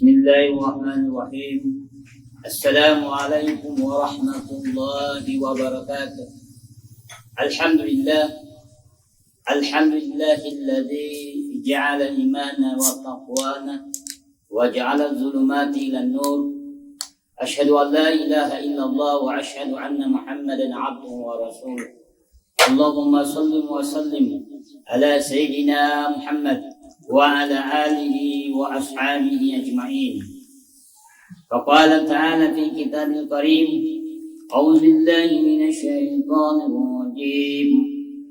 Bismillahirrahmanirrahim. Assalamualaikum warahmatullahi wabarakatuh. Alhamdulillahilladzi ja'ala al-imana wa taqwana wa ja'ala adh-dhulumati ila an-nur. Ashhadu an la ilaha illallah wa ashhadu anna Muhammadan 'abduhu wa rasuluh. Allahumma salli wa sallim ala sayyidina Muhammad wa ala alihi wa ashabihi ajma'in. Faqala ta'ala fi kitabil karim, a'udzu billahi minasy syaithanir rajim.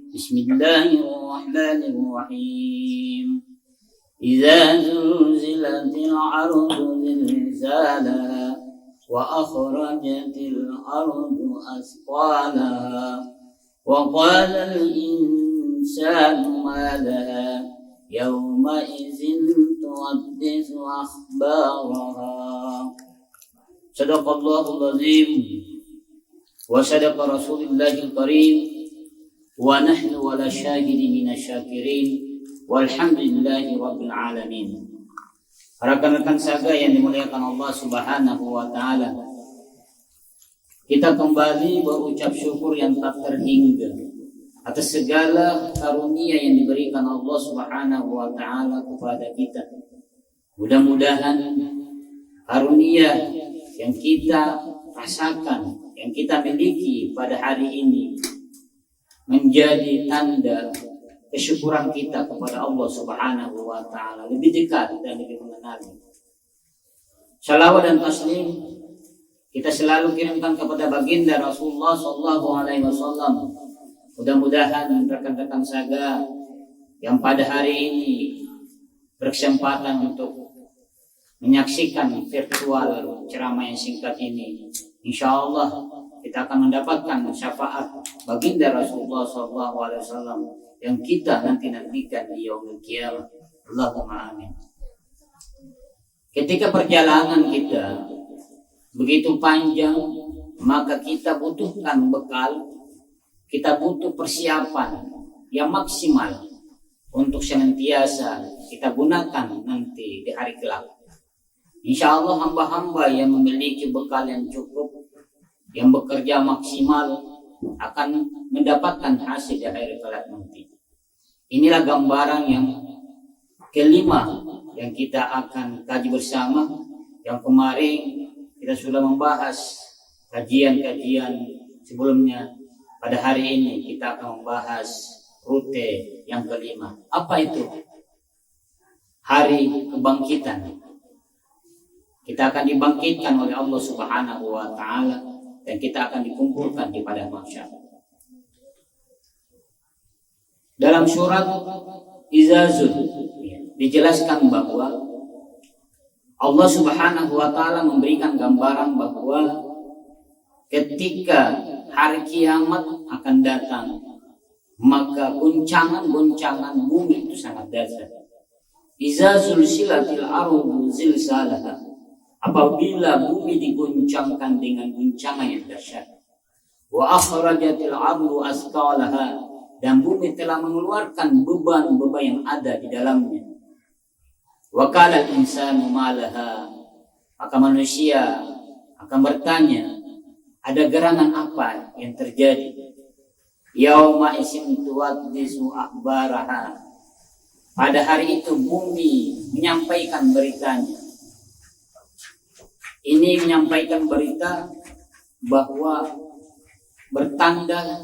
Bismillahirrahmanirrahim. Idza zulzilatil ardu zilzalaha wa akhrajatil ardu asqalaha wa qala al-insanu ma laha yawma idzin tuhadditsu akhbaraha. Sadaqallahul azim wa sadaqa rasulullahil karim wa nahnu wala syahidin minasyakirin walhamdulillahi rabbil alamin. Rekan-rekan saga yang dimuliakan Allah Subhanahu wa taala, kita kembali berucap syukur yang tak terhingga atas segala karunia yang diberikan Allah Subhanahu wa taala kepada kita. Mudah-mudahan karunia yang kita rasakan, yang kita miliki pada hari ini menjadi tanda kesyukuran kita kepada Allah Subhanahu wa taala, lebih dekat dan lebih mengenal. Salawat dan taslim kita selalu kirimkan kepada baginda Rasulullah sallallahu alaihi wasallam. Mudah-mudahan rekan-rekan saga yang pada hari ini berkesempatan untuk menyaksikan virtual ceramah yang singkat ini, insya Allah kita akan mendapatkan syafaat baginda Rasulullah SAW yang kita nantikan di yaumul qiyamah. Allahumma amin. Ketika perjalanan kita begitu panjang, maka kita butuhkan bekal. Kita butuh persiapan yang maksimal untuk senantiasa kita gunakan nanti di hari kelak. Insya Allah hamba-hamba yang memiliki bekal yang cukup, yang bekerja maksimal, akan mendapatkan hasil di hari kelak nanti. Inilah gambaran yang kelima yang kita akan kaji bersama. Yang kemarin kita sudah membahas kajian-kajian sebelumnya. Pada hari ini kita akan membahas rute yang kelima. Apa itu? Hari kebangkitan. Kita akan dibangkitkan oleh Allah Subhanahu wa taala dan kita akan dikumpulkan di padang mahsyar. Dalam surat Izazul dijelaskan bahwa Allah Subhanahu wa taala memberikan gambaran bahwa ketika hari kiamat akan datang, maka guncangan-guncangan bumi itu sangat dahsyat. Iza zulzilatil ardu zilzalaha, apabila bumi diguncangkan dengan guncangan yang dahsyat. Wa akhrajatil ardu asqalaha, dan bumi telah mengeluarkan beban-beban yang ada di dalamnya. Wa qala al-insanu ma laha, maka manusia akan bertanya, ada gerangan apa yang terjadi? Yauma isim tuwaddisu akhbaraha, pada hari itu bumi menyampaikan beritanya. Ini menyampaikan berita bahwa bertanda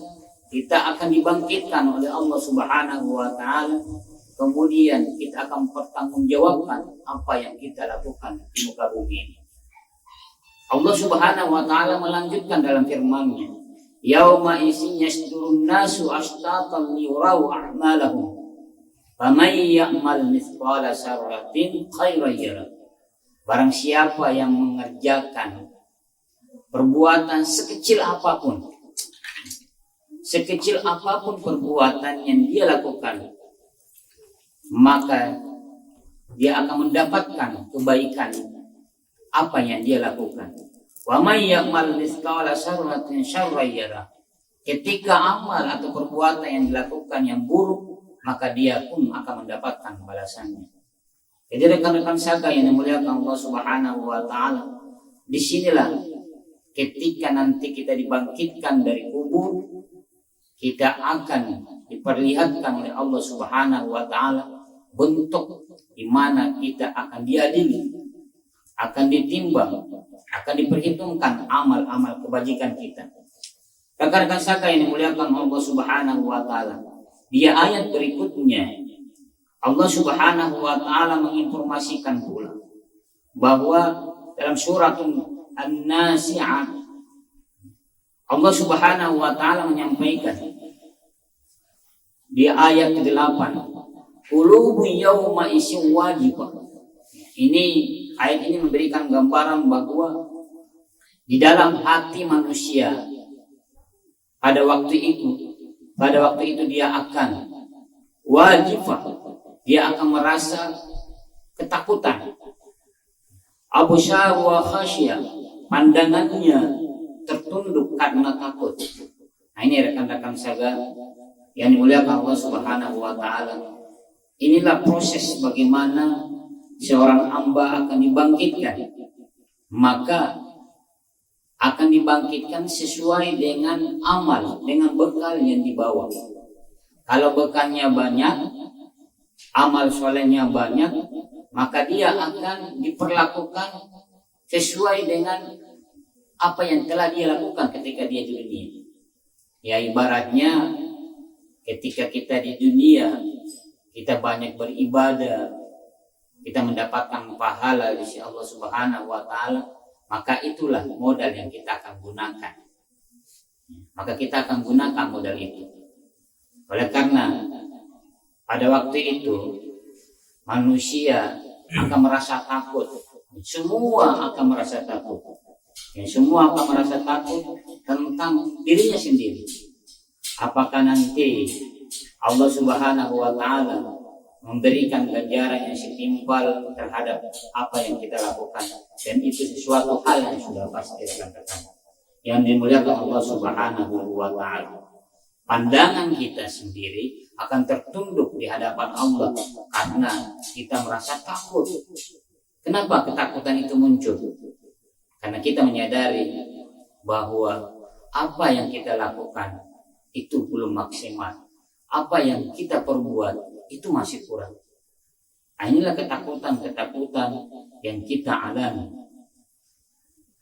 kita akan dibangkitkan oleh Allah Subhanahu wa taala. Kemudian kita akan pertanggungjawabkan apa yang kita lakukan di muka bumi ini. Allah Subhanahu wa taala melanjutkan dalam firman-Nya, yauma idzin yasdurun nasu ashtatan liyurau a'malahum faman ya'mal mithqala dzarratin khairan yarah. Barang siapa yang mengerjakan perbuatan sekecil apapun perbuatan yang dia lakukan, maka dia akan mendapatkan kebaikan apa yang dia lakukan. Wa may ya'mal mithqala dzarratin syarran yarah. Ketika amal atau perbuatan yang dilakukan yang buruk, maka dia pun akan mendapatkan balasannya. Jadi rekan-rekan sekalian yang dimuliakan Allah Subhanahu wa taala, disinilah ketika nanti kita dibangkitkan dari kubur, kita akan diperlihatkan oleh Allah Subhanahu wa taala bentuk di mana kita akan diadili, akan ditimbang, akan diperhitungkan amal-amal kebajikan kita. Rekan-rekan sekalian yang dimuliakan Allah Subhanahu wa taala, di ayat berikutnya Allah Subhanahu wa taala menginformasikan pula bahwa dalam surat An-Nasi'ah Allah Subhanahu wa taala menyampaikan di ayat ke-8, qulubu yauma isin wajibah. Ayat ini memberikan gambaran bahwa di dalam hati manusia pada waktu itu dia akan wajibah, dia akan merasa ketakutan. Absyar wa khasyah, pandangannya tertunduk karena takut. Nah, ini rekan-rekan sekalian yang dimuliakan Allah Subhanahu wa taala. Inilah proses bagaimana seorang hamba akan dibangkitkan. Maka akan dibangkitkan sesuai dengan amal, dengan bekal yang dibawa. Kalau bekalnya banyak, amal solehnya banyak, maka dia akan diperlakukan sesuai dengan apa yang telah dia lakukan ketika dia di dunia. Ya, ibaratnya ketika kita di dunia, kita banyak beribadah, kita mendapatkan pahala dari Allah Subhanahu wa taala, maka itulah modal yang kita akan gunakan. Maka kita akan gunakan modal itu. Oleh karena pada waktu itu manusia akan merasa takut. Semua akan merasa takut. Semua akan merasa takut tentang dirinya sendiri. Apakah nanti Allah Subhanahu wa taala memberikan ganjaran yang setimpal terhadap apa yang kita lakukan, dan itu sesuatu hal yang sudah pasti rekan-rekan yang dimuliakan Allah Subhanahu wa taala. Pandangan kita sendiri akan tertunduk di hadapan Allah karena kita merasa takut. Kenapa ketakutan itu muncul? Karena kita menyadari bahwa apa yang kita lakukan itu belum maksimal. Apa yang kita perbuat itu masih kurang. Nah, inilah ketakutan-ketakutan yang kita alami.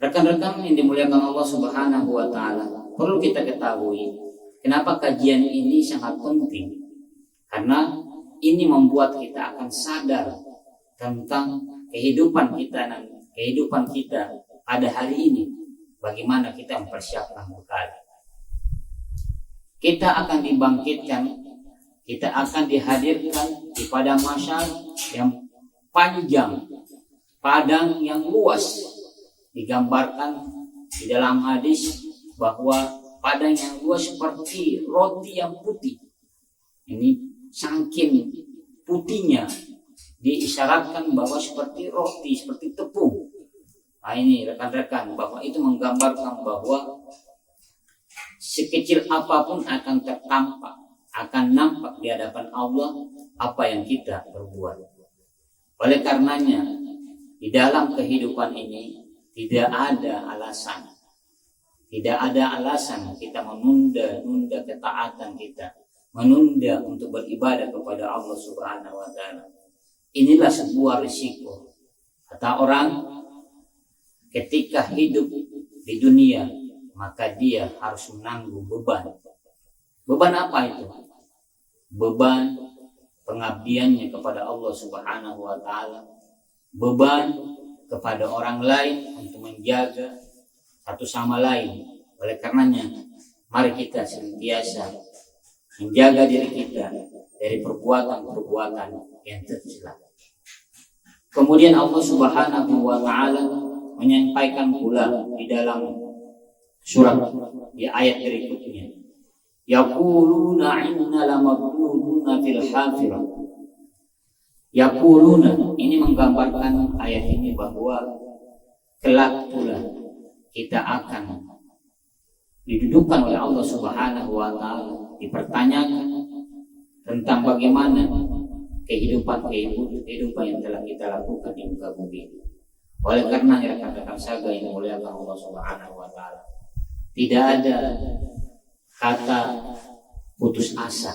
Rekan-rekan yang dimuliakan Allah Subhanahu wa taala, perlu kita ketahui kenapa kajian ini sangat penting. Karena ini membuat kita akan sadar tentang kehidupan kita pada hari ini. Bagaimana kita mempersiapkan bekal. Kita akan dibangkitkan, kita akan dihadirkan di padang mahsyar yang panjang, padang yang luas. Digambarkan di dalam hadis bahwa padang yang luas seperti roti yang putih. Ini saking putihnya diisyaratkan bahwa seperti roti, seperti tepung. Nah, ini rekan-rekan, bahwa itu menggambarkan bahwa sekecil apapun akan akan nampak di hadapan Allah apa yang kita perbuat. Oleh karenanya, di dalam kehidupan ini tidak ada alasan. Tidak ada alasan kita menunda ketaatan kita, menunda untuk beribadah kepada Allah Subhanahu wa taala. Inilah sebuah risiko. Kata orang, ketika hidup di dunia, maka dia harus menanggung beban. Beban apa itu? Beban pengabdiannya kepada Allah Subhanahu wa taala. Beban kepada orang lain untuk menjaga satu sama lain. Oleh karenanya, mari kita senantiasa menjaga diri kita dari perbuatan-perbuatan yang tercela. Kemudian Allah Subhanahu wa taala menyampaikan pula di dalam surat di ayat berikutnya, yaquluna inna lamabduduna fil hafirah. Yaquluna, ini menggambarkan ayat ini bahwa kelak pula kita akan didudukkan oleh Allah Subhanahu wa taala, dipertanyakan tentang bagaimana kehidupan yang telah kita lakukan di muka bumi ini. Oleh karena rekan-rekan saga yang dimuliakan Allah Subhanahu wa taala, tidak ada kata putus asa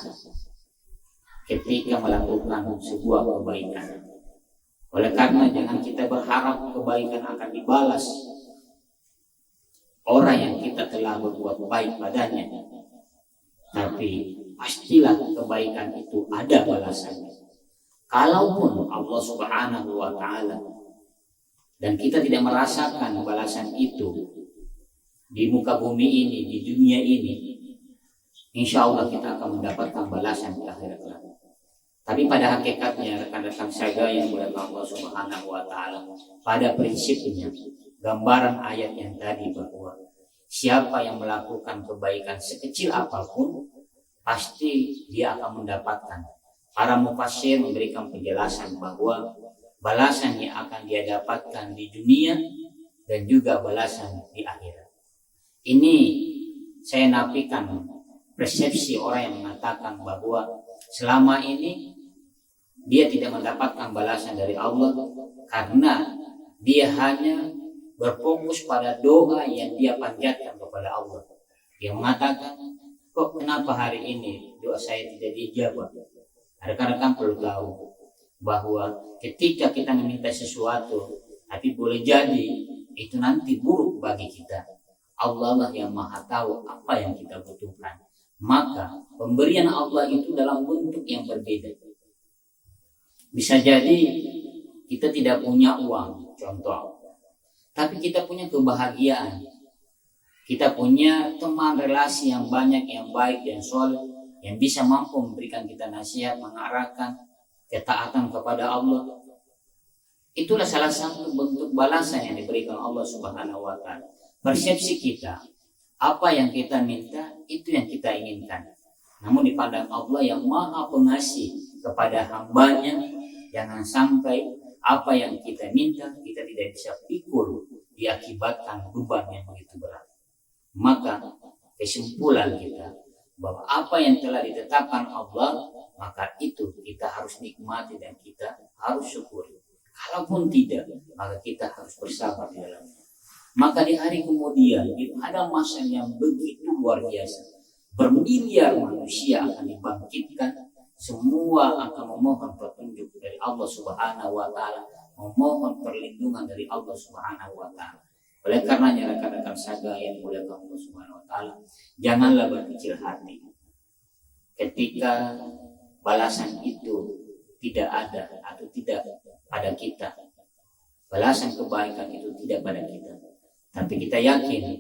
ketika melakukan sebuah kebaikan. Oleh karena jangan kita berharap kebaikan akan dibalas orang yang kita telah berbuat baik padanya, tapi pastilah kebaikan itu ada balasannya. Kalaupun Allah Subhanahu wa taala dan kita tidak merasakan balasan itu di muka bumi ini, di dunia ini, insya Allah kita akan mendapatkan balasan di akhirat kelak. Tapi pada hakikatnya rekan-rekan saya yang dimuliakan Allah Subhanahu wa taala, pada prinsipnya gambaran ayat yang tadi bahwa siapa yang melakukan kebaikan sekecil apapun pasti dia akan mendapatkan. Para mufassir memberikan penjelasan bahwa balasan yang akan dia dapatkan di dunia dan juga balasan di akhirat. Ini saya nafikan persepsi orang yang mengatakan bahwa selama ini dia tidak mendapatkan balasan dari Allah karena dia hanya berfokus pada doa yang dia panjatkan kepada Allah. Dia mengatakan, kok kenapa hari ini doa saya tidak dijawab? Rekan-rekan perlu tahu bahwa ketika kita meminta sesuatu tapi boleh jadi itu nanti buruk bagi kita, Allah lah yang maha tahu apa yang kita butuhkan. Maka pemberian Allah itu dalam bentuk yang berbeda. Bisa jadi kita tidak punya uang, contoh, tapi kita punya kebahagiaan. Kita punya teman relasi yang banyak, yang baik, yang soleh, yang bisa mampu memberikan kita nasihat, mengarahkan ketaatan kepada Allah. Itulah salah satu bentuk balasan yang diberikan Allah Subhanahu wa taala. Persepsi kita, apa yang kita minta, itu yang kita inginkan. Namun di pandang Allah yang maha pengasih kepada hambanya, jangan sampai apa yang kita minta kita tidak bisa pikul diakibatkan beban yang begitu berat. Maka kesimpulan kita bahwa apa yang telah ditetapkan Allah, maka itu kita harus nikmati dan kita harus syukuri. Kalaupun tidak, maka kita harus bersabar di dalamnya. Maka di hari kemudian ada masa yang begitu luar biasa. Bermiliar manusia akan dibangkitkan, semua akan memohon petunjuk dari Allah Subhanahu wa taala, memohon perlindungan dari Allah Subhanahu wa taala. Oleh karenanya rekan-rekan saga yang dimuliakan Allah Subhanahu wa taala, janganlah berkecil hati ketika balasan itu tidak ada atau tidak pada kita. Balasan kebaikan itu tidak pada kita. Tapi kita yakin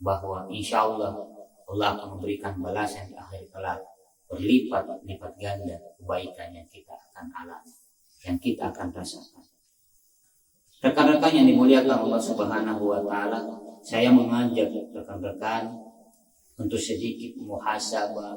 bahwa insya Allah Allah akan memberikan balasan di akhir kelak berlipat-lipat ganda kebaikan yang kita akan alami, yang kita akan rasakan. Rekan-rekan yang dimuliakan Allah Subhanahu wa taala, saya mengajak rekan-rekan untuk sedikit muhasabah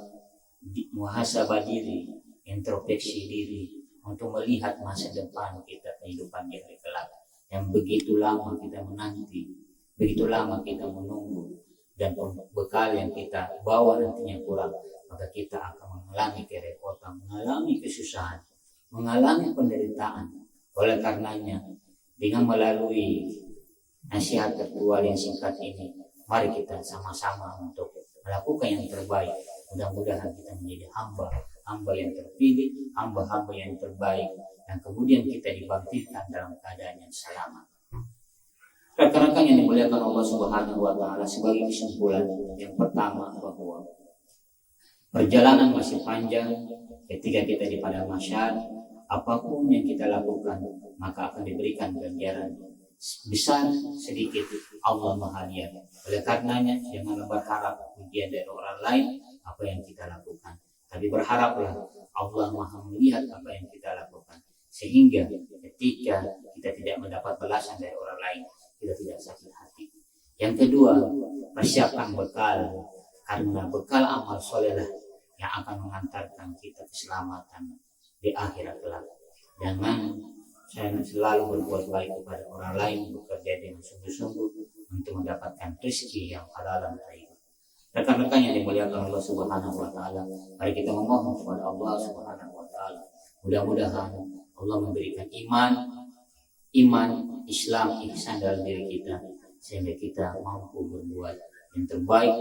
diri, introspeksi diri untuk melihat masa depan kita, kehidupan di hari kelak yang begitu lama kita menanti, begitu lama kita menunggu, dan bekal yang kita bawa nantinya kurang, maka kita akan mengalami kerepotan, mengalami kesusahan, mengalami penderitaan. Oleh karenanya, dengan melalui nasihat tertual yang singkat ini, mari kita sama-sama untuk melakukan yang terbaik. Mudah-mudahan kita menjadi hamba yang terpilih, hamba yang terbaik, dan kemudian kita dibangkitkan dalam keadaan yang selamat. Rekan-rekan yang dimuliakan Allah Subhanahu wa taala, sebagai kesimpulan yang pertama bahwa perjalanan masih panjang. Ketika kita di padang mahsyar, apapun yang kita lakukan maka akan diberikan ganjaran besar sedikit, Allah Maha lihat. Oleh karenanya janganlah berharap pujian dari orang lain apa yang kita lakukan, tapi berharaplah Allah Maha melihat apa yang kita lakukan, sehingga ketika kita tidak mendapat balasan dari orang lain kita tidak sakit hati. Yang kedua, persiapkan bekal, karena bekal amal soleh yang akan mengantarkan kita keselamatan di akhirat kelak. Jangan selalu berbuat baik kepada orang lain, bekerja dengan sungguh-sungguh untuk mendapatkan rezeki yang halal dan thayyib. Rekan-rekan yang dimuliakan Allah Subhanahu wa taala, mari kita memohon kepada Allah Subhanahu wa taala Mudah-mudahan Allah memberikan iman, Islam, ihsan dalam diri kita, sehingga kita mampu berbuat yang terbaik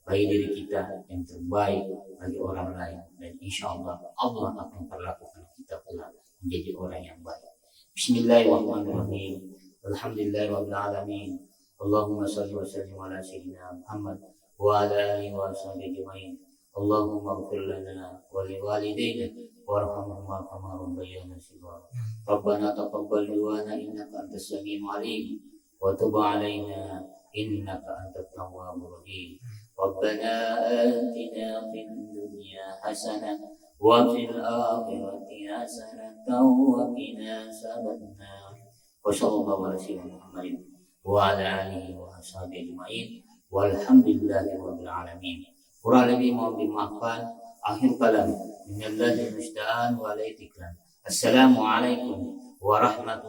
bagi diri kita, yang terbaik bagi orang lain, dan insya Allah Allah akan perlakukan kita pula menjadi orang yang baik. Bismillahirrahmanirrahim. Alhamdulillahirabbil alamin. Allahumma shalli wa sallim ala sayyidina Muhammad wa ala alihi wa sahbihi ajma'in. Allahumma ighfir lana wa liwalidayna warhamhuma kama rabbayana shighara. Rabbana taqabbal du'ana innaka antas samiul alim wa tub 'alaina innaka antat tawwabur rahim. Rabbana atina fid dunya hasanah wa fil akhirati hasanah wa qina adzabannar. Wa sallallahu ala sayyidina Muhammadin wa ala alihi wa sahbihi ajma'in. Walhamdulillahirabbil alamin. Kurang lebih mohon dimaafkan. Akhir kalam minallahi musta'an wa alaihi tiklan. Assalamualaikum warahmatullahi